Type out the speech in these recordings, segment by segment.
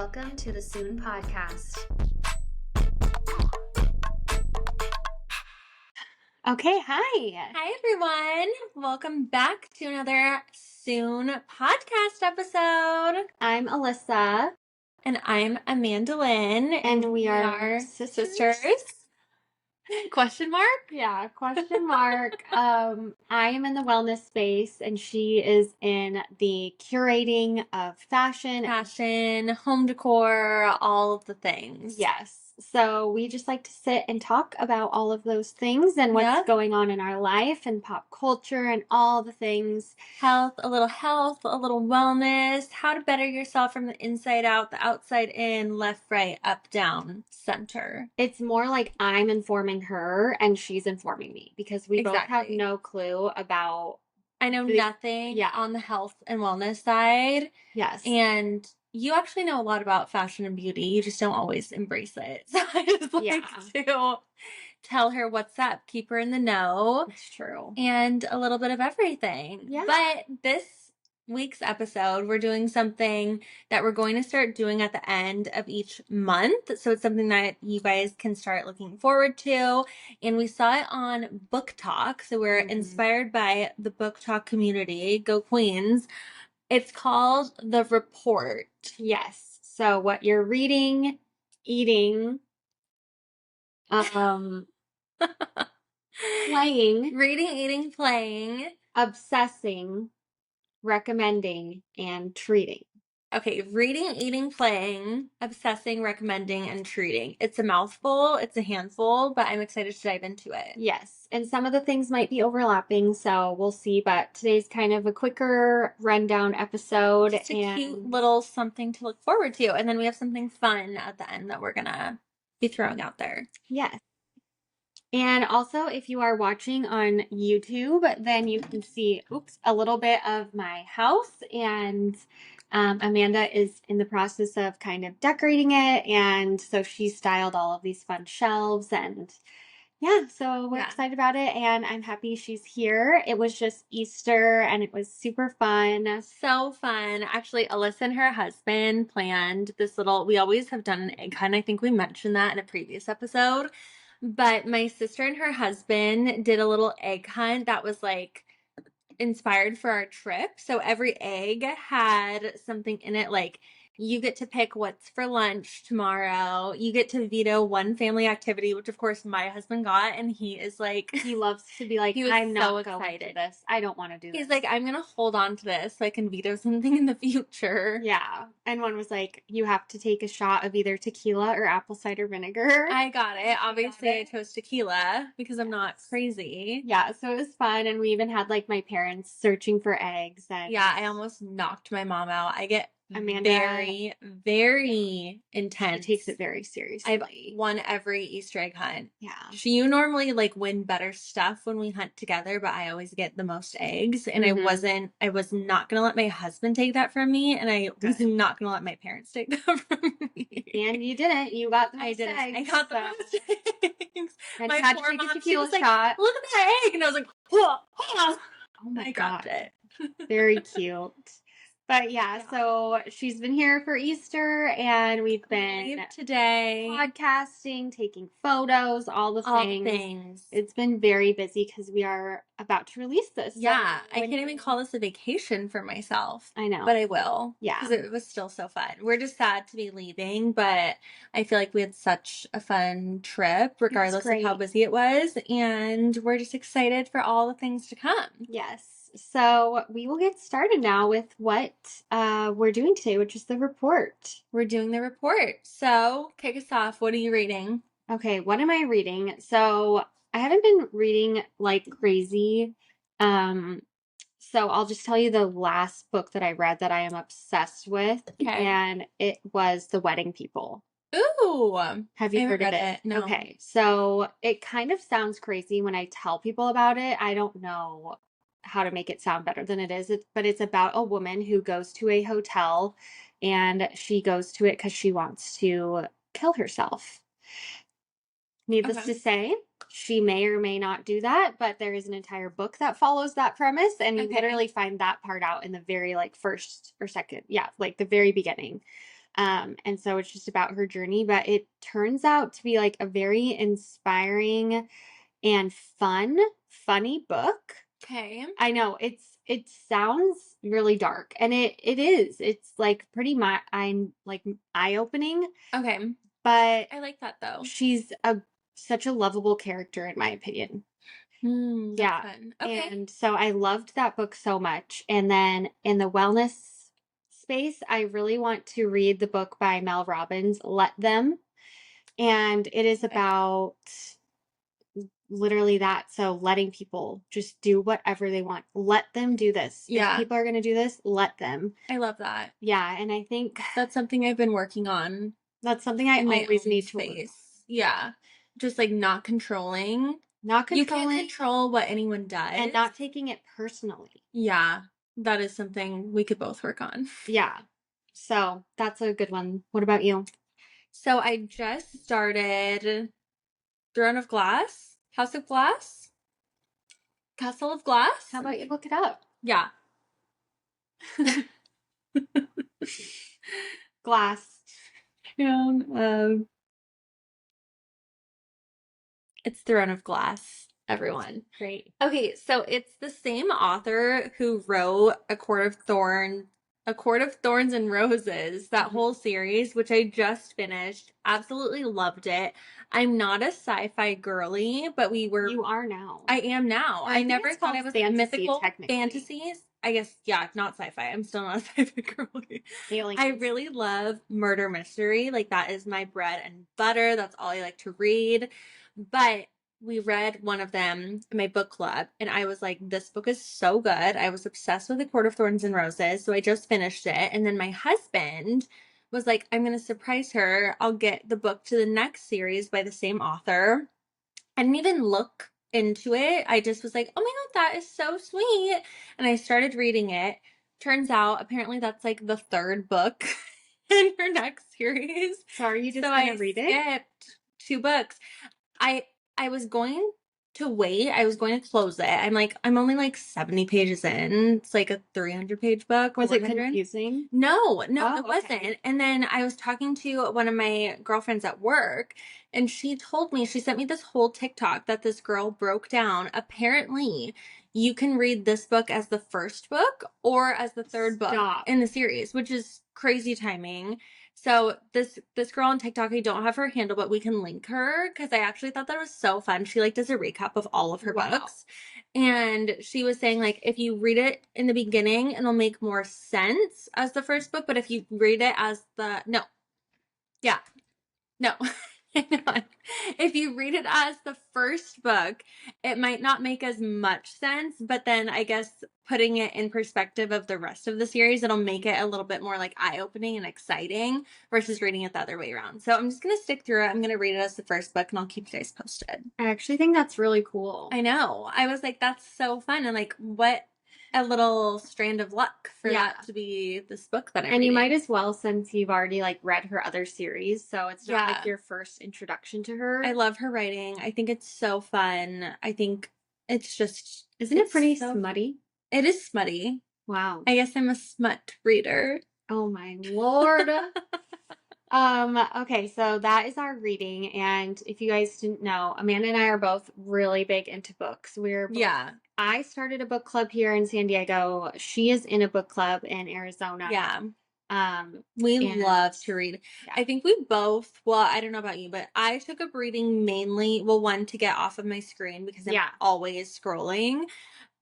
Welcome to the Soon Podcast. Okay, hi. Hi, everyone. Welcome back to another Soon podcast episode. I'm Alyssa. And I'm Amandalyn. And we are sisters. Question mark? Yeah, question mark. I am in the wellness space and she is in the curating of fashion. Home decor, all of the things. Yes. So we just like to sit and talk about all of those things and what's going on in our life and pop culture and all the things. Health, a little wellness, how to better yourself from the inside out, the outside in, left, right, up, down, center. It's more like I'm informing her and she's informing me because we both have no clue about. I know nothing on the health and wellness side. Yes. And you actually know a lot about fashion and beauty. You just don't always embrace it. So I just like to tell her what's up, keep her in the know. It's true. And a little bit of everything. Yeah. But this week's episode, we're doing something that we're going to start doing at the end of each month. So it's something that you guys can start looking forward to. And we saw it on Book Talk. So we're inspired by the Book Talk community. Go Queens. It's called The Report. Yes. So what you're reading, eating, playing, reading, eating, playing, obsessing, recommending, and treating. Okay, reading, eating, playing, obsessing, recommending, and treating. It's a mouthful, it's a handful, but I'm excited to dive into it. Yes, and some of the things might be overlapping, so we'll see, but today's kind of a quicker rundown episode. Just a cute little something to look forward to, and then we have something fun at the end that we're gonna be throwing out there. Yes. And also, if you are watching on YouTube, then you can see, a little bit of my house, and Amanda is in the process of kind of decorating it, and so she styled all of these fun shelves, and so we're excited about it, and I'm happy she's here. It was just Easter, and it was super fun. So fun. Actually, Alyssa and her husband planned this we always have done an egg hunt. I think we mentioned that in a previous episode. But my sister and her husband did a little egg hunt that was like inspired for our trip. So every egg had something in it, like you get to pick what's for lunch tomorrow. You get to veto one family activity, which of course my husband got, and he is like, he loves to be like, I'm not going to this. I don't want to do this. He's like, I'm going to hold on to this so I can veto something in the future. Yeah. And one was like, you have to take a shot of either tequila or apple cider vinegar. I got it. Obviously, I chose tequila because I'm not crazy. Yeah. So it was fun. And we even had like my parents searching for eggs. And yeah, I almost knocked my mom out. I get Amanda, very, very intense. She takes it very seriously. I've won every Easter egg hunt. Yeah. You normally like win better stuff when we hunt together, but I always get the most eggs. And I was not going to let my husband take that from me. And I was not going to let my parents take that from me. And you didn't. You got the most eggs. I got the most eggs. And my poor mom, she was like, look at that egg. And I was like, oh my God. I got it. Very cute. But so she's been here for Easter, and we've been today podcasting, taking photos, all the things. It's been very busy because we are about to release this. Yeah, I can't even call this a vacation for myself. I know. But I will. Yeah. Because it was still so fun. We're just sad to be leaving, but I feel like we had such a fun trip, regardless of how busy it was. And we're just excited for all the things to come. Yes. So we will get started now with what we're doing today, which is the report. We're doing the report. So kick us off. What are you reading? Okay, what am I reading? So I haven't been reading like crazy. So I'll just tell you the last book that I read that I am obsessed with. Okay. And it was The Wedding People. Ooh. Have you heard of it? No. Okay. So it kind of sounds crazy when I tell people about it. I don't know how to make it sound better than it is, but it's about a woman who goes to a hotel, and she goes to it because she wants to kill herself. Needless to say, she may or may not do that, but there is an entire book that follows that premise, and you literally find that part out in the very first or second, the very beginning. And so it's just about her journey, but it turns out to be like a very inspiring and funny book. Okay. I know it sounds really dark, and it is. It's like pretty eye-opening, Okay. but I like that though. she's such a lovable character in my opinion. That's Yeah. fun. Okay. And so I loved that book so much. And then in the wellness space, I really want to read the book by Mel Robbins, Let Them. And it is about literally that. So letting people just do whatever they want. Let them do this. Yeah. If people are going to do this, let them. I love that. Yeah. And I think That's something I've been working on that's something I in my always own need to work space. Yeah. Just like not controlling. not You can't controlling control what anyone does. and not taking it personally. Yeah. That is something we could both work on. Yeah. So that's a good one. What about you? So I just started Throne of Glass, House of Glass, Castle of Glass. How about you look it up? Yeah. Glass. It's Throne of Glass, everyone. Great. Okay, so it's the same author who wrote A Court of Thorns and Roses, that whole series, which I just finished. Absolutely loved it. I'm not a sci-fi girly, but You are now. I am now. I I think never it's thought called I was fantasy, mythical technically. fantasies. I guess, yeah, not sci-fi. I'm still not a sci-fi girly. Aliens. I really love murder mystery. Like, that is my bread and butter. That's all I like to read. But we read one of them in my book club, and I was like, this book is so good. I was obsessed with A Court of Thorns and Roses, so I just finished it. And then my husband was like, I'm going to surprise her. I'll get the book to the next series by the same author. I didn't even look into it. I just was like, oh my God, that is so sweet. And I started reading it. Turns out, apparently, that's like the third book in her next series. So are you just So gonna I read it? skipped 2 books. I I was going to wait. I was going to close it. I'm only like 70 pages in. It's like a 300-page book. Was it 400. confusing? No, Oh, it wasn't. okay. And then I was talking to one of my girlfriends at work, and she sent me this whole TikTok that this girl broke down. Apparently, you can read this book as the first book or as the third book Stop. in the series, which is crazy timing. So this girl on TikTok, I don't have her handle, but we can link her because I actually thought that was so fun. She like does a recap of all of her books. And she was saying like if you read it in the beginning, it'll make more sense as the first book, but if you read it as the no. Yeah. No. Hang on. If you read it as the first book, it might not make as much sense, but then I guess putting it in perspective of the rest of the series, it'll make it a little bit more like eye-opening and exciting versus reading it the other way around. So I'm just going to stick through it. I'm going to read it as the first book and I'll keep you guys posted. I actually think that's really cool. I know. I was like, that's so fun. And like, what a little strand of luck for that to be this book that I'm And you reading. might as well, since you've already like read her other series, so it's not Yeah. like your first introduction to her. I love her writing. I think it's so fun. I think it's just Isn't it pretty so smutty? It is smutty. Wow. I guess I'm a smut reader. Oh my Lord. Okay, so that is our reading, and if you guys didn't know, Amanda and I are both really big into books. Yeah. I started a book club here in San Diego. She is in a book club in Arizona. Yeah. We And love to read. Yeah. I think we both, well, I don't know about you, but I took up reading mainly, well, one, to get off of my screen because I'm always scrolling.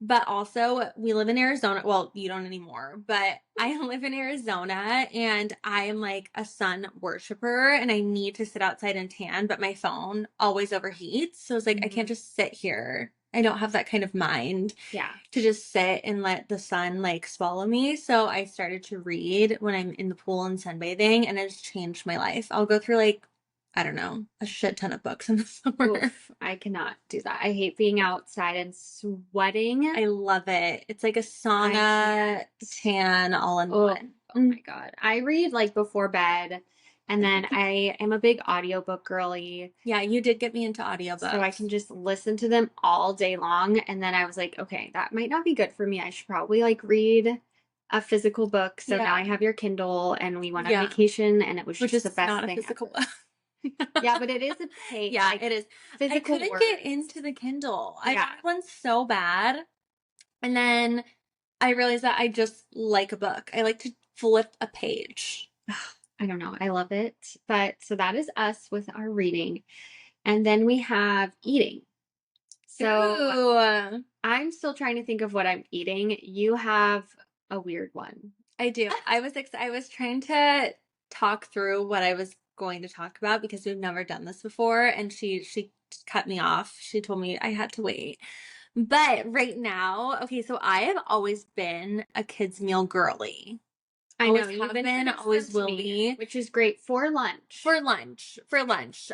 But also, we live in Arizona. Well, you don't anymore, but I live in Arizona and I am like a sun worshiper and I need to sit outside and tan, but my phone always overheats. So it's like, I can't just sit here. I don't have that kind of mind to just sit and let the sun like swallow me. So I started to read when I'm in the pool and sunbathing, and it's changed my life. I'll go through like, I don't know, a shit ton of books in the summer. Oof, I cannot do that. I hate being outside and sweating. I love it. It's like a sauna tan all in one. Oh my God. I read like before bed, and then I am a big audiobook girly. Yeah, you did get me into audiobooks. So I can just listen to them all day long. And then I was like, okay, that might not be good for me. I should probably like read a physical book. So Yeah. now I have your Kindle, and we went on Yeah. vacation, and it was Which just is the best not a thing physical ever. book. Yeah, but it is a page. Yeah, like, it is. I physical couldn't words. get into the Kindle. I Yeah. wanted one so bad. And then I realized that I just like a book. I like to flip a page. I don't know. I love it. But so that is us with our reading. And then we have eating. So Ooh, I'm still trying to think of what I'm eating. You have a weird one. I do. I was trying to talk through what I was going to talk about because we've never done this before, and she cut me off. She told me I had to wait. But right now, okay, so I have always been a kids meal girly. I Always know you've have been, introduced always them to will me, be. which is great for lunch. For lunch,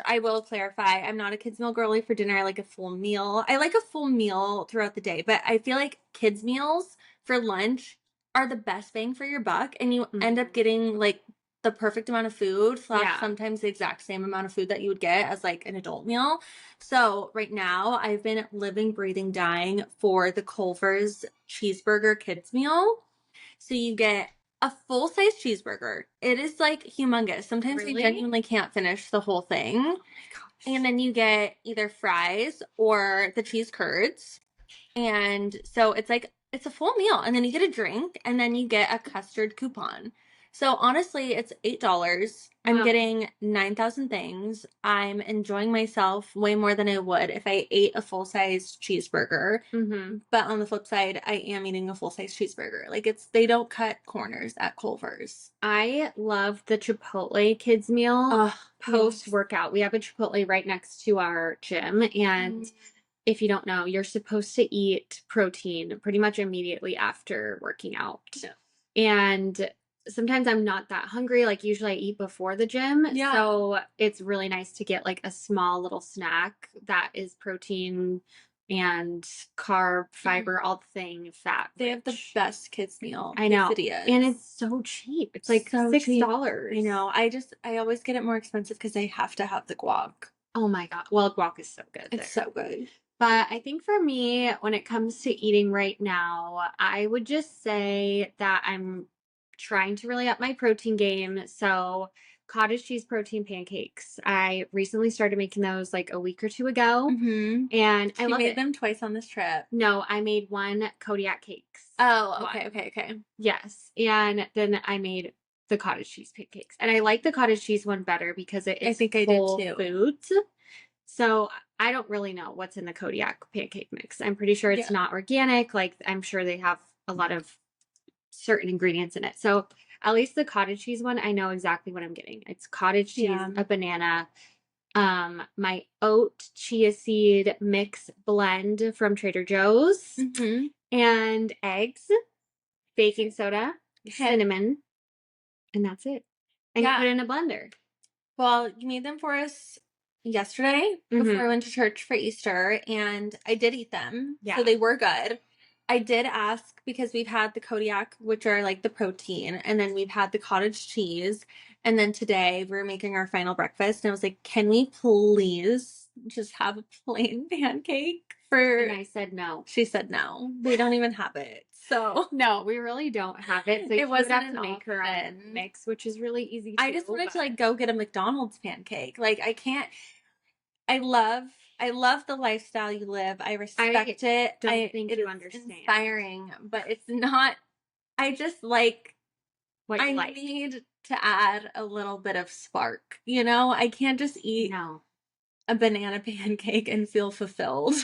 I will clarify. I'm not a kids meal girly. For dinner, I like a full meal. I like a full meal throughout the day, but I feel like kids meals for lunch are the best bang for your buck, and you end up getting like the perfect amount of food / Yeah. sometimes the exact same amount of food that you would get as like an adult meal. So right now, I've been living, breathing, dying for the Culver's cheeseburger kids meal. So you get a full size cheeseburger. It is like humongous. Sometimes I Really? genuinely can't finish the whole thing. Oh my gosh. And then you get either fries or the cheese curds. And so it's a full meal. And then you get a drink, and then you get a custard coupon. So honestly, it's $8. I'm Wow. getting 9,000 things. I'm enjoying myself way more than I would if I ate a full-size cheeseburger. But on the flip side, I am eating a full-size cheeseburger. Like they don't cut corners at Culver's. I love the Chipotle kids meal post workout. We have a Chipotle right next to our gym, and if you don't know, you're supposed to eat protein pretty much immediately after working out. Yeah. And sometimes I'm not that hungry. Like usually I eat before the gym. Yeah. So it's really nice to get like a small little snack that is protein and carb, fiber, all the things, fat. They have the best kids meal. I know. Quesadillas. And it's so cheap. It's like So $6. cheap. I know. I always get it more expensive because I have to have the guac. Oh my God. Well, guac is so good. It's so good. But I think for me, when it comes to eating right now, I would just say that I'm trying to really up my protein game. So cottage cheese protein pancakes. I recently started making those like a week or two ago. And I love made it. them twice on this trip. No, I made one Kodiak cakes. Oh, okay. Yes. And then I made the cottage cheese pancakes. And I like the cottage cheese one better because it is full foods. So I don't really know what's in the Kodiak pancake mix. I'm pretty sure it's not organic. Like I'm sure they have a lot of certain ingredients in it. So at least the cottage cheese one, I know exactly what I'm getting. It's cottage cheese, a banana, my oat chia seed mix blend from Trader Joe's, and eggs, baking soda, cinnamon, and that's it. And you put it in a blender. Well, you made them for us yesterday before I went to church for Easter, and I did eat them. Yeah. So they were good. I did ask because we've had the Kodiak, which are like the protein, and then we've had the cottage cheese. And then today we're making our final breakfast, and I was like, can we please just have a plain pancake for... And I said no. She said no. We don't even have it. So no, we really don't have it. So it wasn't have to make her own mix, which is really easy. I just wanted to like go get a McDonald's pancake. Like I can't. I love the lifestyle you live. I respect it. I think you understand. Inspiring, but it's not. I just like. What you like. Need to add a little bit of spark. You know, I can't just eat a banana pancake and feel fulfilled.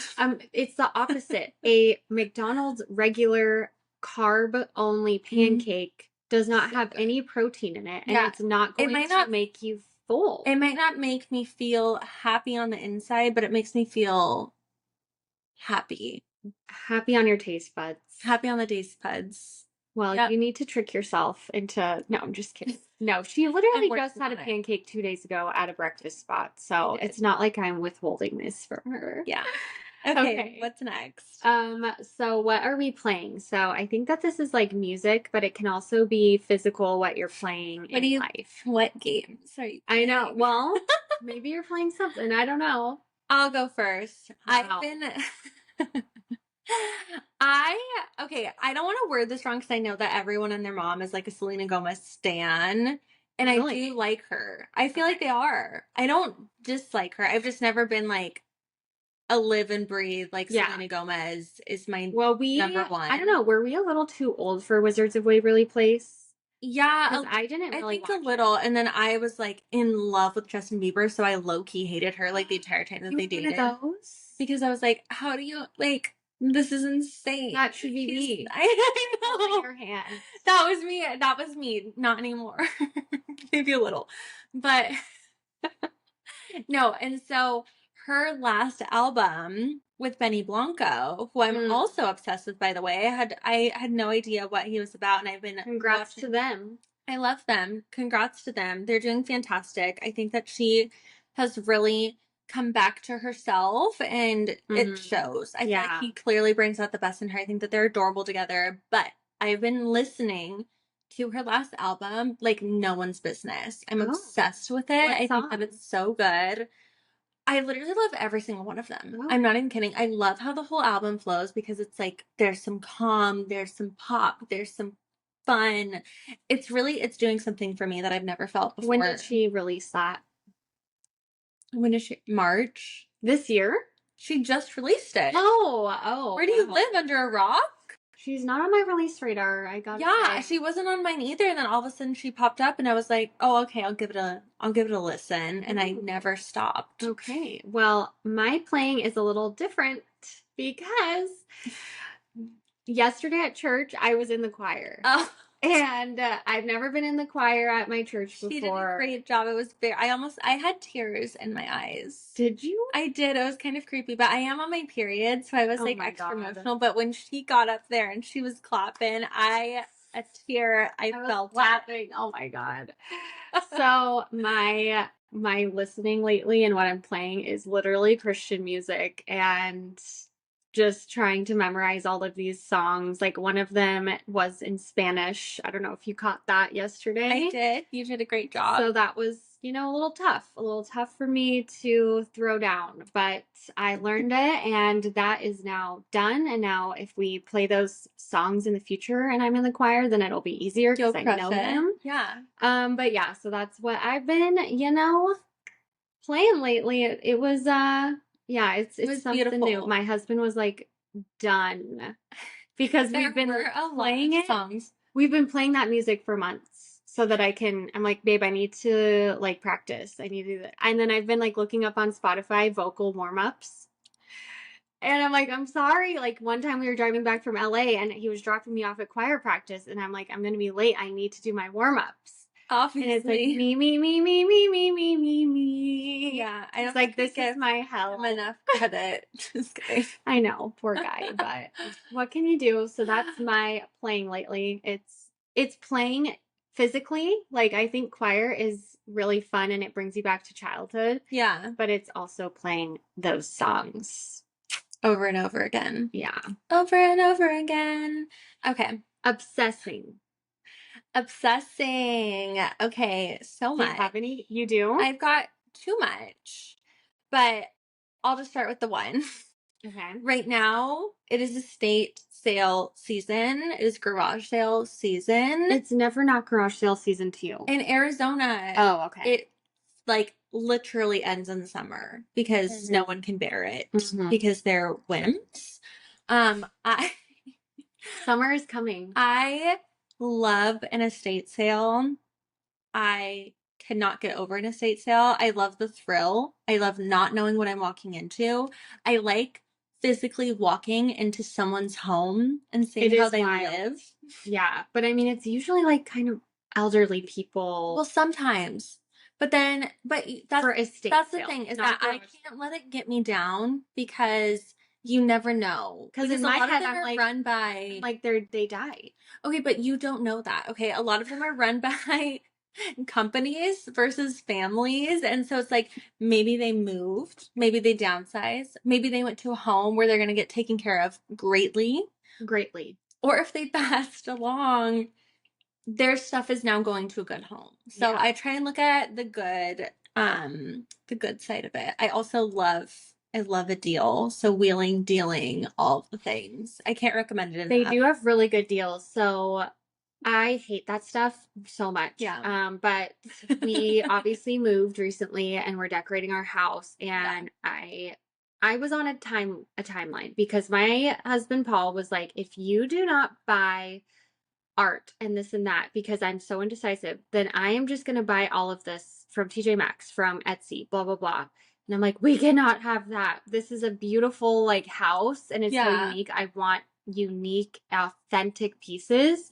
It's the opposite. A McDonald's regular carb only pancake does not have any protein in it, and it's not going to make you full. It might not make me feel happy on the inside, but it makes me feel happy. Happy on your taste buds. Happy on the taste buds. Well, you need to trick yourself into... No, I'm just kidding. No, she literally just had a pancake 2 days ago at a breakfast spot. So it's not like I'm withholding this from her. Yeah. Okay. What's next? So what are we playing? So I think that this is like music, but it can also be physical, what you're playing in life. What games are you playing? I know. Well, maybe you're playing something. I don't know. I'll go first. I've been... I don't want to word this wrong because I know that everyone and their mom is like a Selena Gomez stan. And I do like her. I feel like they are. I don't dislike her. I've just never been like a live and breathe like Selena Gomez is my number one. I don't know. Were we a little too old for Wizards of Waverly Place? Yeah, Because I didn't really think a little. And then I was like in love with Justin Bieber, so I low key hated her like the entire time that they dated. Those? Because I was like, how do you like? This is insane. That should be me. I know. Holding your hand. That was me. That was me. Not anymore. Maybe a little, but no. And so her last album with Benny Blanco, who I'm also obsessed with, by the way. I had no idea what he was about, and I've been Congrats to them. I love them. Congrats to them. They're doing fantastic. I think that she has really come back to herself, and it shows. I feel like he clearly brings out the best in her. I think that they're adorable together, but I've been listening to her last album like no one's business. I'm obsessed with it. I think that it's so good. I literally love every single one of them. I'm not even kidding. I love how the whole album flows because it's like there's some calm, there's some pop, there's some fun. It's doing something for me that I've never felt before. When did she release that? When is she? March this year? She just released it. Oh. Where do you live? Under a rock? She's not on my release radar. I got say. She wasn't on mine either. And then all of a sudden she popped up, and I was like, oh, okay, I'll give it a listen. And I never stopped. Okay. Well, my playing is a little different because yesterday at church I was in the choir. Oh. And I've never been in the choir at my church before. She did a great job. It was I had tears in my eyes. Did you? I did. It was kind of creepy, but I am on my period, so I was like extra emotional. But when she got up there and she was clapping, I felt laughing. Oh my God. So my listening lately and what I'm playing is literally Christian music, and just trying to memorize all of these songs. Like one of them was in Spanish. I don't know if you caught that yesterday. I did. You did a great job. So that was, a little tough for me to throw down, but I learned it, and that is now done. And now if we play those songs in the future and I'm in the choir, then it'll be easier because I know them. Yeah. But yeah, so that's what I've been, playing lately. It was it's something beautiful. New. My husband was like, done, because we've been playing it. Songs. We've been playing that music for months so that I'm like, babe, I need to like practice. I need to do that. And then I've been like looking up on Spotify vocal warm-ups. And I'm like, I'm sorry. Like one time we were driving back from LA and he was dropping me off at choir practice, and I'm like, I'm going to be late. I need to do my warm-ups. Obviously. And it's like me. Yeah, I don't like, this is my hell. I'm enough credit. Just kidding. I know, poor guy, but what can you do? So that's my playing lately. It's playing physically. Like I think choir is really fun and it brings you back to childhood. Yeah. But it's also playing those songs over and over again. Yeah. Over and over again. Okay. Obsessing. Okay, so much. Do you have any? You do? I've got too much, but I'll just start with the one. Okay. Right now, it is estate sale season. It is garage sale season. It's never not garage sale season to you. In Arizona. Oh, okay. It like literally ends in the summer because no one can bear it because they're wimps. Summer is coming. I love an estate sale. I cannot get over an estate sale. I love the thrill. I love not knowing what I'm walking into. I like physically walking into someone's home and seeing how they live. Yeah, but I mean, it's usually like kind of elderly people. Well, sometimes. But that's the thing is that I can't let it get me down because you never know. Because in my head, I'm like, run by like they died. Okay, but you don't know that. Okay, a lot of them are run by companies versus families, and so it's like maybe they moved, maybe they downsized, maybe they went to a home where they're going to get taken care of greatly, or if they passed along, their stuff is now going to a good home. So I try and look at the good side of it. I also love I love a deal. So wheeling, dealing, all the things. I can't recommend it They enough. do have really good deals. So I hate that stuff so much. Yeah. But we obviously moved recently and we're decorating our house, and I was on a timeline because my husband Paul was like, if you do not buy art and this and that because I'm so indecisive, then I am just going to buy all of this from TJ Maxx, from Etsy, blah, blah, blah. And I'm like, we cannot have that. This is a beautiful like house and it's so Yeah. unique. I want unique, authentic pieces.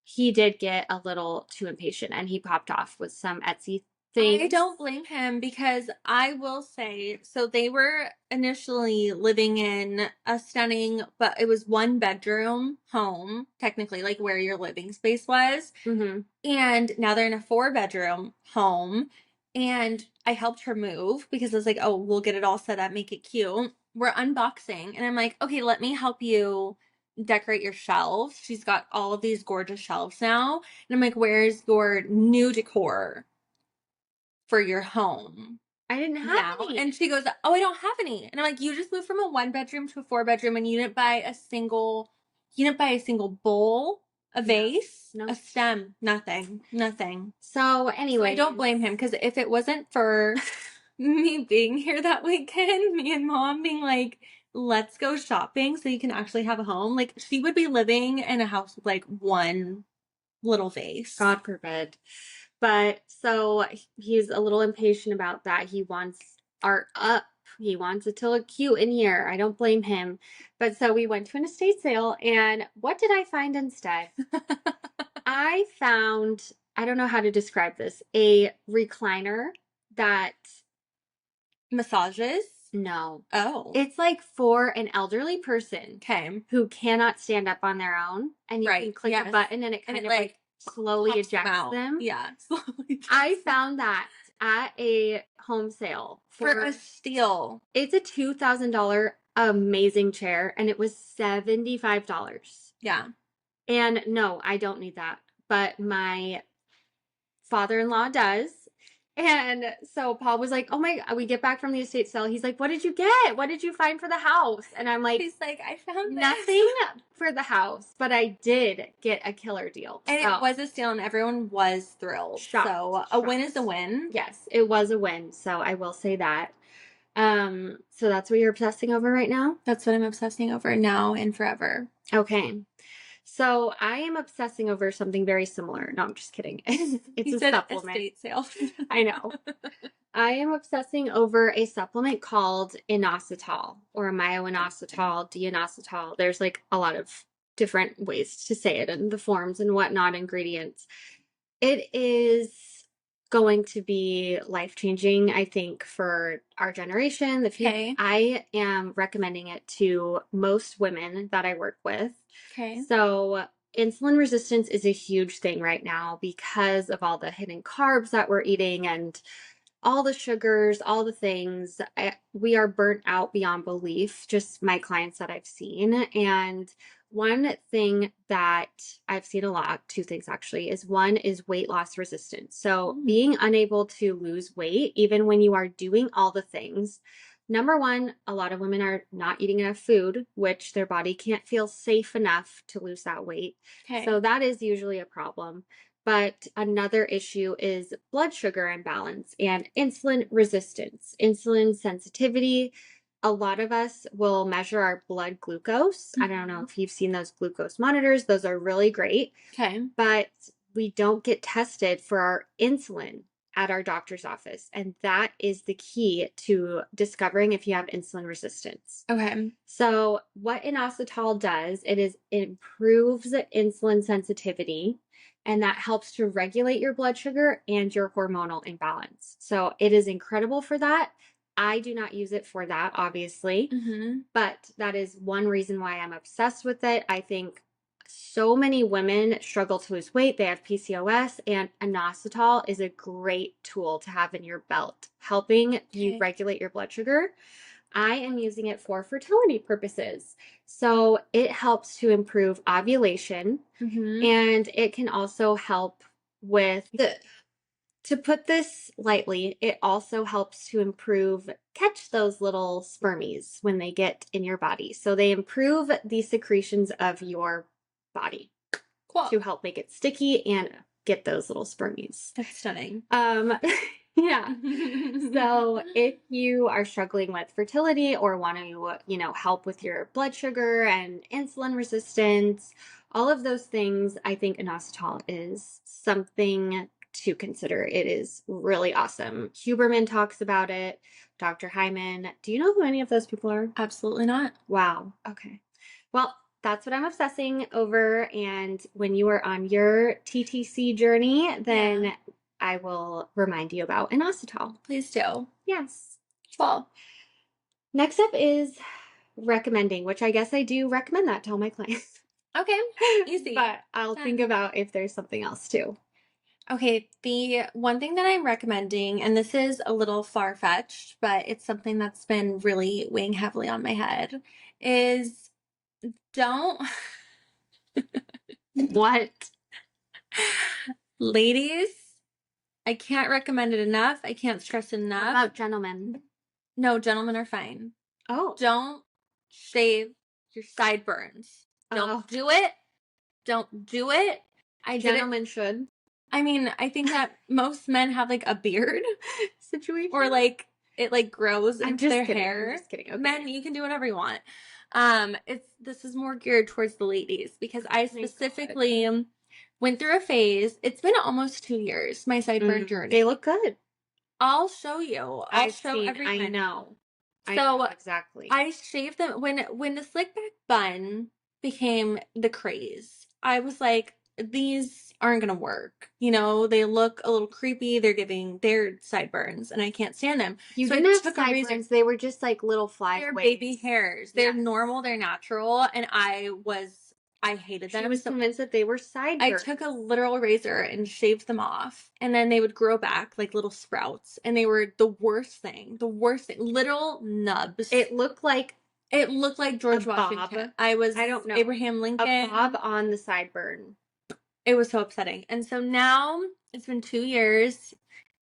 He did get a little too impatient and he popped off with some Etsy things. I don't blame him because I will say, so they were initially living in a stunning, but it was 1 bedroom home, technically, like where your living space was. Mm-hmm. And now they're in a 4 bedroom home. And I helped her move because I was like, oh, we'll get it all set up, make it cute. We're unboxing. And I'm like, okay, let me help you decorate your shelves. She's got all of these gorgeous shelves now. And I'm like, where's your new decor for your home I didn't have now? any. And she goes, oh, I don't have any. And I'm like, you just moved from a 1 bedroom to a 4 bedroom and you didn't buy a single bowl, a vase, No. a stem, nothing. So So anyway, I don't blame him because if it wasn't for me being here that weekend, me and mom being like, let's go shopping so you can actually have a home, like she would be living in a house with like one little vase. God forbid. But so he's a little impatient about that. He wants art up. He wants it to look cute in here. I don't blame him. But so we went to an estate sale, and what did I find instead? I found, I don't know how to describe this, a recliner that, Massages? no, Oh. it's like for an elderly person Okay. who cannot stand up on their own, and you can Right. click a Yes. button and it And kind it of like slowly pops them ejects out. them. Yeah. Slowly I ejects them. found that at a home sale For a steal. it's a $2,000 amazing chair, and it was $75. Yeah. And no, I don't need that, but my father-in-law does. And so Paul was like, oh my, we get back from the estate sale. He's like, what did you get? What did you find for the house? And I'm like, He's like, I found nothing for the house, but I did get a killer deal. And so, it was a steal and everyone was thrilled. Shocked, So a win is a win. Yes, it was a win. So I will say that. So that's what you're obsessing over right now? That's what I'm obsessing over now and forever. Okay. So I am obsessing over something very similar. No, I'm just kidding. It's You a said supplement. estate sale. I know. I am obsessing over a supplement called inositol or myo-inositol, D-inositol. There's like a lot of different ways to say it and the forms and whatnot, ingredients. It is going to be life-changing, I think, for our generation. The future. Okay. I am recommending it to most women that I work with. Okay. So insulin resistance is a huge thing right now because of all the hidden carbs that we're eating and all the sugars, all the things. We are burnt out beyond belief, just my clients that I've seen. And one thing that I've seen a lot, two things actually, is one is weight loss resistance. So being unable to lose weight, even when you are doing all the things. Number one, a lot of women are not eating enough food, which their body can't feel safe enough to lose that weight. Okay. So that is usually a problem. But another issue is blood sugar imbalance and insulin resistance, insulin sensitivity. A lot of us will measure our blood glucose. I don't know if you've seen those glucose monitors. Those are really great. Okay. But we don't get tested for our insulin at our doctor's office. And that is the key to discovering if you have insulin resistance. Okay. So what inositol does, it improves insulin sensitivity, and that helps to regulate your blood sugar and your hormonal imbalance. So it is incredible for that. I do not use it for that, obviously, but that is one reason why I'm obsessed with it. I think so many women struggle to lose weight. They have PCOS, and inositol is a great tool to have in your belt, helping you regulate your blood sugar. I am using it for fertility purposes. So it helps to improve ovulation, and it can also help with to put this lightly, it also helps to catch those little spermies when they get in your body. So they improve the secretions of your body to help make it sticky and get those little spermies. That's stunning. Yeah. So if you are struggling with fertility or want to, help with your blood sugar and insulin resistance, all of those things, I think inositol is something to consider. It is really awesome. Huberman talks about it. Dr. Hyman. Do you know who any of those people are? Absolutely not. Wow. Okay. Well, that's what I'm obsessing over. And when you are on your TTC journey, then I will remind you about inositol. Please do. Yes. Well, next up is recommending, which I guess I do recommend that to all my clients. Okay. Easy. But I'll think about if there's something else too. Okay, the one thing that I'm recommending, and this is a little far-fetched, but it's something that's been really weighing heavily on my head, is don't... What? Ladies, I can't recommend it enough. I can't stress it enough. What about gentlemen? No, gentlemen are fine. Oh. Don't shave your sideburns. Don't do it. Don't do it. Gentlemen should. I mean, I think that most men have like a beard situation. Or like it like grows into their hair. I'm just kidding. Okay. Men, you can do whatever you want. This is more geared towards the ladies because I specifically went through a phase. It's been almost 2 years, my sideburn journey. They look good. I'll show you. I'll show everything. I know. So exactly. I shaved them when the slick back bun became the craze. I was like, these aren't gonna work. They look a little creepy. They're sideburns, and I can't stand them. You didn't have sideburns. They were just like little fly. They're baby hairs. They're normal. They're natural, and I hated them. I was convinced that they were sideburns. I took a literal razor and shaved them off, and then they would grow back like little sprouts, and they were the worst thing. Little nubs. It looked like George Washington. I don't know. Abraham Lincoln. A bob on the sideburn. It was so upsetting. And so now it's been 2 years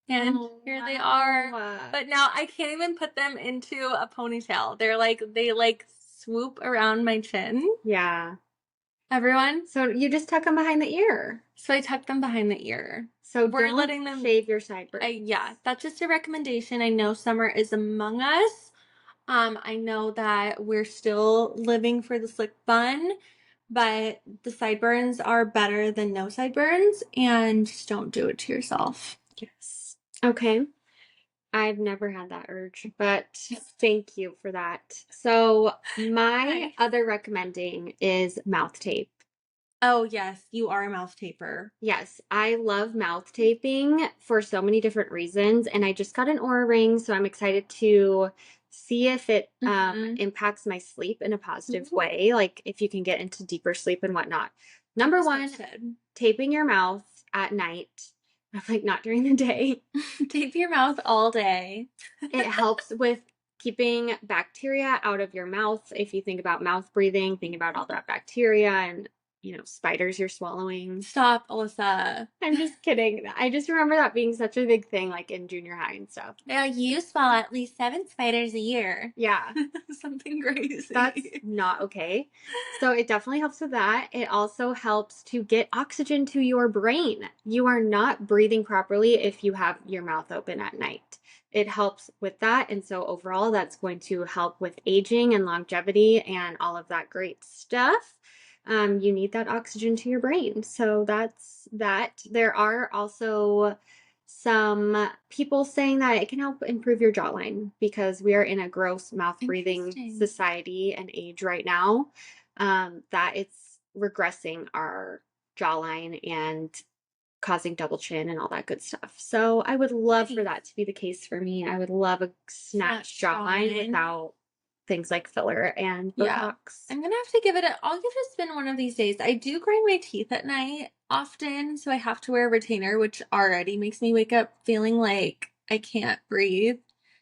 and here they are. But now I can't even put them into a ponytail. They swoop around my chin. Yeah. Everyone. So you just tuck them behind the ear. So I tuck them behind the ear. So we're letting them shave your sideburns. Yeah, that's just a recommendation. I know summer is among us. I know that we're still living for the slick bun. But the sideburns are better than no sideburns, and just don't do it to yourself. Yes. Okay. I've never had that urge, but thank you for that. So my other recommending is mouth tape. Oh, yes. You are a mouth taper. Yes. I love mouth taping for so many different reasons, and I just got an Oura ring, so I'm excited to see if it impacts my sleep in a positive way, like if you can get into deeper sleep and whatnot. Number one, taping your mouth at night. I'm like, not during the day. Tape your mouth all day. It helps with keeping bacteria out of your mouth. If you think about mouth breathing, think about all that bacteria and spiders you're swallowing. Stop, Alyssa. I'm just kidding. I just remember that being such a big thing, like in junior high and stuff. Yeah, you swallow at least 7 spiders a year. Yeah. Something crazy. That's not okay. So it definitely helps with that. It also helps to get oxygen to your brain. You are not breathing properly if you have your mouth open at night. It helps with that. And so overall, that's going to help with aging and longevity and all of that great stuff. You need that oxygen to your brain. So that's that. There are also some people saying that it can help improve your jawline because we are in a gross mouth breathing society and age right now, that it's regressing our jawline and causing double chin and all that good stuff. So I would love for that to be the case for me. I would love a snatched jawline without things like filler and Botox. Yeah. I'm gonna have to give it I'll give it a spin one of these days. I do grind my teeth at night often, so I have to wear a retainer, which already makes me wake up feeling like I can't breathe.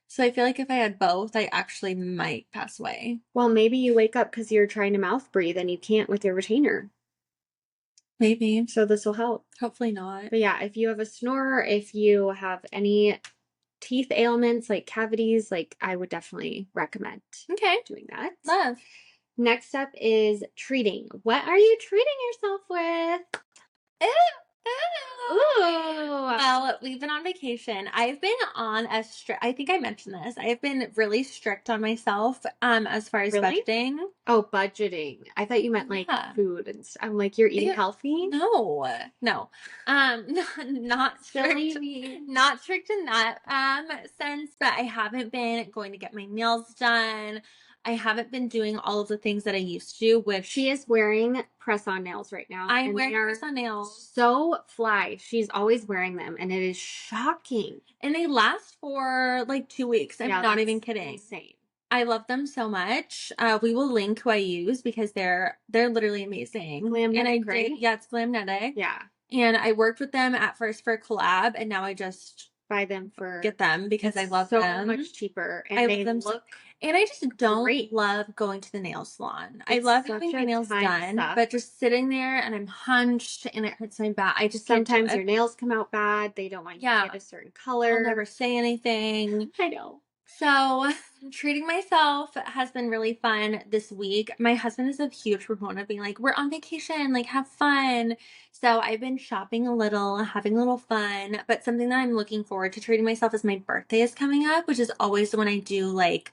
So I feel like if I had both, I actually might pass away. Well, maybe you wake up because you're trying to mouth breathe and you can't with your retainer. Maybe. So this will help. Hopefully not. But yeah, if you have a snore, if you have any teeth ailments like cavities, like I would definitely recommend doing that. Love. Next up is treating. What are you treating yourself with? Ooh. Well, we've been on vacation. I've been on a strict, I think I mentioned this. I've been really strict on myself as far as Really? budgeting. Oh, budgeting. I thought you meant like food and stuff. I'm like, you're eating healthy? No. Not strict. Not strict in that sense, but I haven't been going to get my nails done. I haven't been doing all of the things that I used to, which she is wearing press-on nails right now. I'm wearing press-on nails. So fly. She's always wearing them, and it is shocking. And they last for like 2 weeks. I'm not even kidding. Insane. I love them so much. We will link who I use because they're literally amazing. Glamnetic, right? Yeah, it's Glamnetic. Yeah. And I worked with them at first for a collab, and now I just get them because I love them. So much cheaper, and I they love them look and I just don't great. love going to the nail salon. I love having my nails done, but just sitting there and I'm hunched and it hurts my back. I just sometimes your nails come out bad. They don't want you to get a certain color. I'll never say anything. I know. So treating myself has been really fun this week. My husband is a huge proponent of being like, we're on vacation, like have fun. So I've been shopping a little, having a little fun, but something that I'm looking forward to treating myself is my birthday is coming up, which is always when I do like,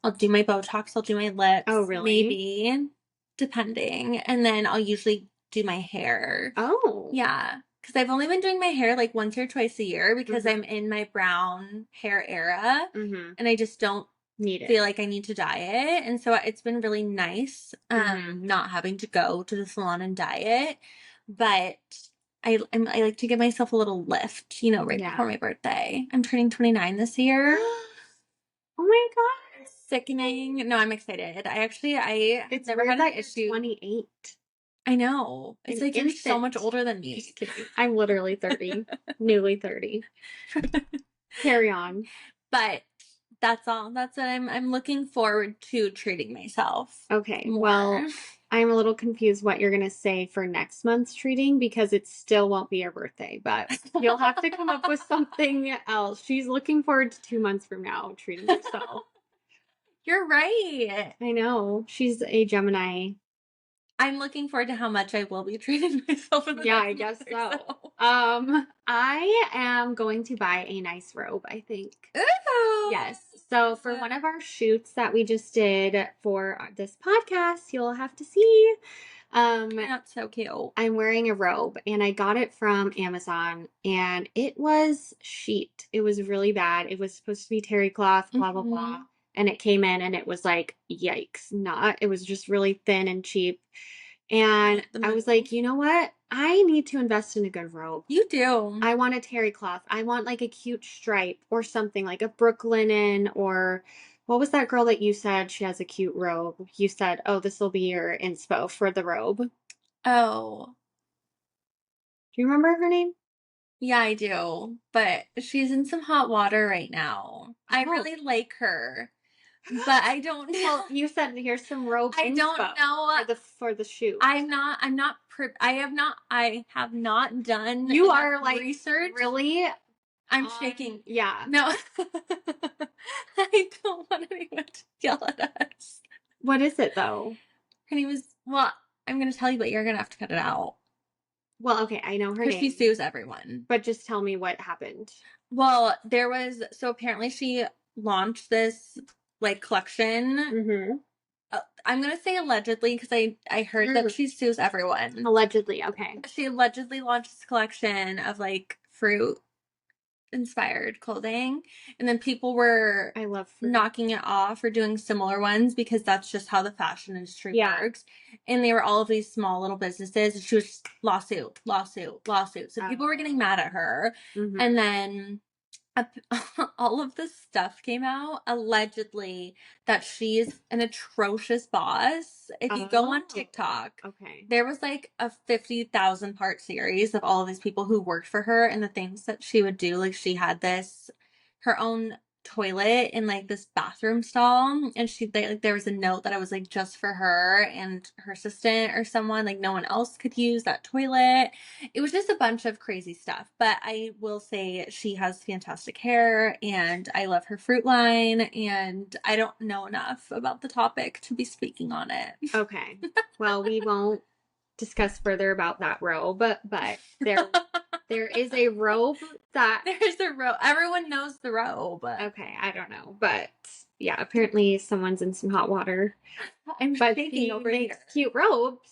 I'll do my Botox, I'll do my lips. Oh, really? Maybe, depending. And then I'll usually do my hair. Oh. Yeah. Because I've only been doing my hair like once or twice a year because I'm in my brown hair era and I just don't feel like I need to dye it. And so it's been really nice not having to go to the salon and dye it. But I like to give myself a little lift, before my birthday. I'm turning 29 this year. Oh my God. Sickening. No, I'm excited. It's never had an issue. 28. I know. It's like you're so much older than me. Just kidding. I'm literally 30. Newly 30. Carry on. But that's all. That's what I'm looking forward to treating myself. Okay. More. Well, I'm a little confused what you're going to say for next month's treating because it still won't be your birthday, but you'll have to come up with something else. She's looking forward to 2 months from now treating herself. You're right. I know. She's a Gemini. I'm looking forward to how much I will be treating myself in the next I guess so. I am going to buy a nice robe, I think. Ooh. Yes. So for one of our shoots that we just did for this podcast, you'll have to see. That's so cute. I'm wearing a robe and I got it from Amazon and it was sheet. It was really bad. It was supposed to be terry cloth, blah, blah, blah. And it came in and it was like, yikes, it was just really thin and cheap. And I was like, you know what? I need to invest in a good robe. You do. I want a terry cloth. I want like a cute stripe or something like a Brooklinen or what was that girl that you said she has a cute robe? You said, oh, this will be your inspo for the robe. Oh. Do you remember her name? Yeah, I do. But she's in some hot water right now. I really like her. But I don't know. Well, you said here's some robe. I don't know for the shoot. I have not done. You are like research. Really? I'm shaking. Yeah. No. I don't want anyone to yell at us. What is it though? Her name is. Well, I'm gonna tell you, but you're gonna have to cut it out. Well, okay, I know her name. She sues everyone. But just tell me what happened. Well, apparently she launched this like collection. I'm gonna say allegedly because I heard that she sues everyone. Allegedly, okay. She allegedly launched this collection of like fruit inspired clothing, and then people were knocking it off or doing similar ones because that's just how the fashion industry works. And they were all of these small little businesses, and she was just lawsuit. So people were getting mad at her, and then all of this stuff came out allegedly that she's an atrocious boss. If you go on TikTok, there was like a 50,000 part series of all of these people who worked for her and the things that she would do. Like she had her own toilet in like this bathroom stall, and she like there was a note that I was like just for her and her assistant or someone, like no one else could use that toilet. It was just a bunch of crazy stuff, but I will say she has fantastic hair and I love her fruit line, and I don't know enough about the topic to be speaking on it. Okay. Well, we won't discuss further about that robe, but there is a robe that There's a robe. Everyone knows the robe. okay, I don't know, but yeah, apparently someone's in some hot water. I'm But shaking he over makes here. cute robes.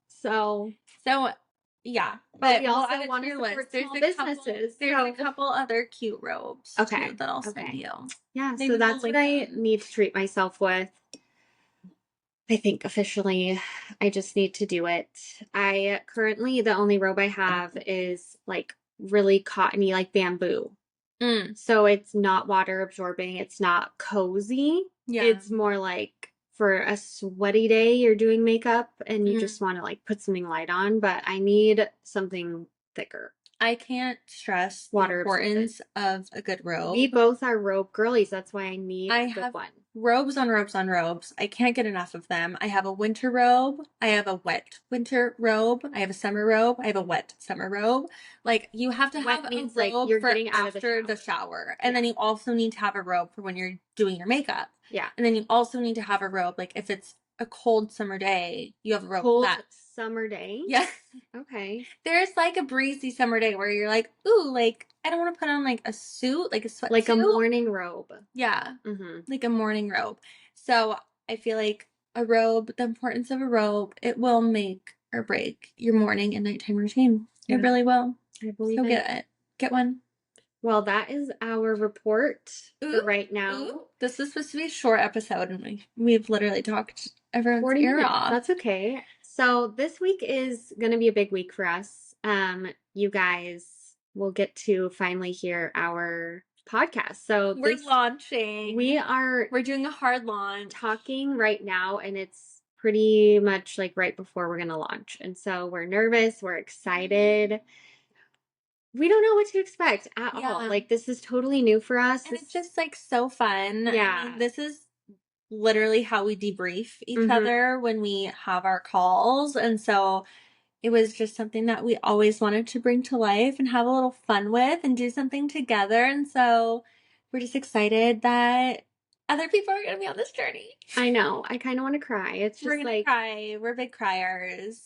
So Yeah, but we we'll also add it to want to your support list. There's small a businesses. There's a couple other cute robes Okay. too that I'll send Okay. you. Yeah, Maybe so we'll that's what link I them. need to treat myself with. I think officially I just need to do it. I currently the only robe I have is like really cottony, like bamboo. Mm, So it's not water absorbing, it's not cozy. yeah. It's more like for a sweaty day you're doing makeup and you Mhm. just want to like put something light on, but I need something thicker. I can't stress the Water importance of a good robe. We both are robe girlies. That's why I need I a good have one. robes on robes on robes. I can't get enough of them. I have a winter robe. I have a wet winter robe. I have a summer robe. I have a wet summer robe. Like you have to Wet have means, a like, robe you're for getting out of the after the shower. And then you also need to have a robe for when you're doing your makeup. Yeah. And then you also need to have a robe like if it's a cold summer day, you have a robe for Cold that. summer day. Yeah. Okay. There's like a breezy summer day where you're like, ooh, like I don't want to put on like a suit, like a sweatsuit. Like a morning robe. Yeah. Mm-hmm. Like a morning robe. So I feel like a robe, the importance of a robe, it will make or break your morning and nighttime routine. Yeah. It really will. I believe So it. get it. Get one. Well, that is our report for Ooh, right now. ooh. This is supposed to be a short episode, and we've literally talked everyone's 40 ear minutes. off. That's okay. So this week is going to be a big week for us. You guys will get to finally hear our podcast. So We're launching. We're doing a hard launch. Talking right now, and it's pretty much like right before we're going to launch. And so we're nervous. We're excited. We don't know what to expect at all. Like, this is totally new for us. And it's just like so fun. Yeah. I mean, this is literally how we debrief each other when we have our calls. And so it was just something that we always wanted to bring to life and have a little fun with and do something together. And so we're just excited that other people are going to be on this journey. I know. I kind of want to cry. It's We're just going to like, cry. We're big criers.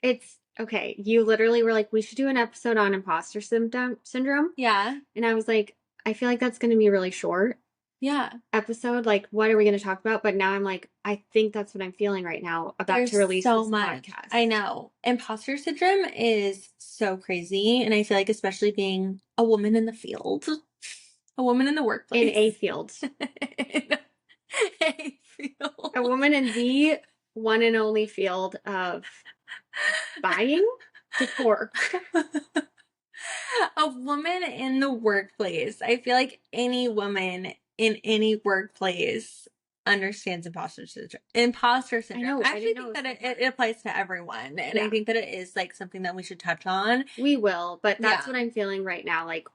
it's okay. You literally were like, we should do an episode on imposter syndrome. Yeah. And I was like, I feel like that's going to be really short. Yeah. Episode. Like, what are we going to talk about? But now I'm like, I think that's what I'm feeling right now about to release so this much podcast. I know. Imposter syndrome is so crazy. And I feel like, especially being a woman in the field, a woman in the workplace, In a field. in a field. A woman in the one and only field of buying decor. A woman in the workplace. I feel like any woman in any workplace understands imposter syndrome. Imposter syndrome. I know. I actually think that it applies to everyone. And I think that it is like something that we should touch on. We will, but that's what I'm feeling right now. Like,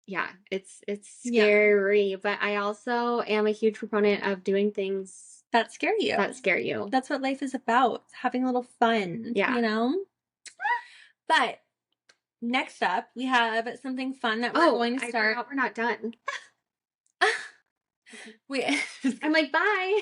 yeah, it's scary, but I also am a huge proponent of doing things that scare you. That's what life is about. Having a little fun. Yeah. You know? But next up, we have something fun that we're going to start. I forgot we're not done. I'm like, bye.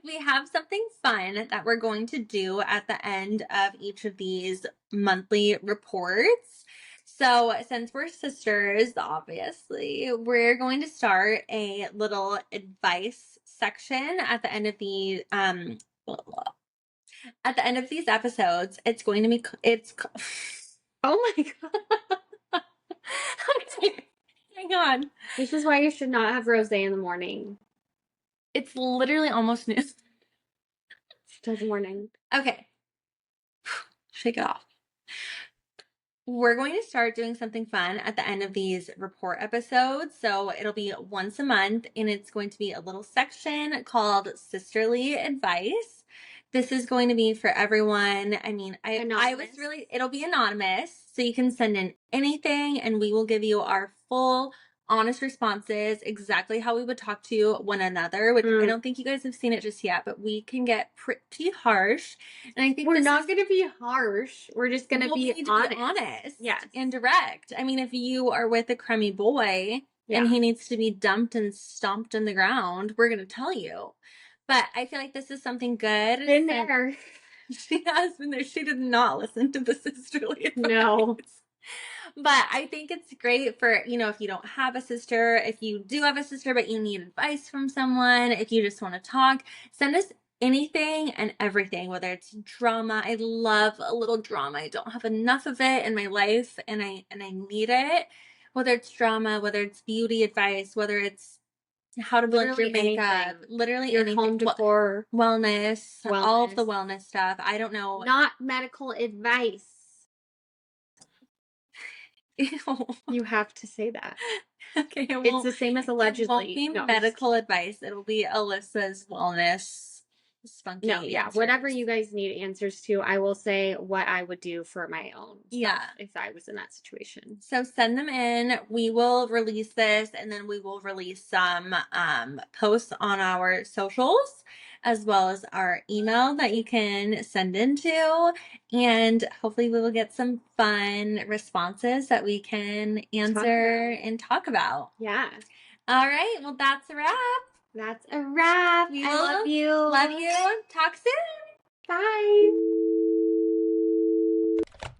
We have something fun that we're going to do at the end of each of these monthly reports. So since we're sisters, obviously, we're going to start a little advice section at the end of the at the end of these episodes. It's going to be oh my god. Hang on. This is why you should not have rosé in the morning. It's literally almost noon. It's morning. Okay. Shake it off. We're going to start doing something fun at the end of these report episodes. So it'll be once a month, and it's going to be a little section called Sisterly Advice. This is going to be for everyone. I mean, it'll be anonymous. So you can send in anything, and we will give you our full honest responses, exactly how we would talk to one another, which I don't think you guys have seen it just yet, but we can get pretty harsh. And I think we're not going to be harsh. We're just going to be honest. Yes. And direct. I mean, if you are with a crummy boy and he needs to be dumped and stomped in the ground, we're going to tell you. But I feel like this is something good. Been there. She has been there. She did not listen to the sisterly advice. No. But I think it's great for, you know, if you don't have a sister, if you do have a sister, but you need advice from someone, if you just want to talk, send us anything and everything, whether it's drama. I love a little drama. I don't have enough of it in my life, and I need it. Whether it's drama, whether it's beauty advice, whether it's how to blend your makeup, literally your anything. home decor, wellness, all of the wellness stuff. I don't know. Not medical advice. Ew. You have to say that. Okay, it's the same as allegedly. It won't be medical advice. It'll be Alyssa's wellness. Spunky answers. Whatever you guys need answers to, I will say what I would do for my own stuff if I was in that situation. So send them in. We will release this, and then we will release some posts on our socials, as well as our email that you can send into, and hopefully we will get some fun responses that we can answer and talk about. Yeah. All right. Well, that's a wrap. That's a wrap. I love you. Love you. Talk soon. Bye.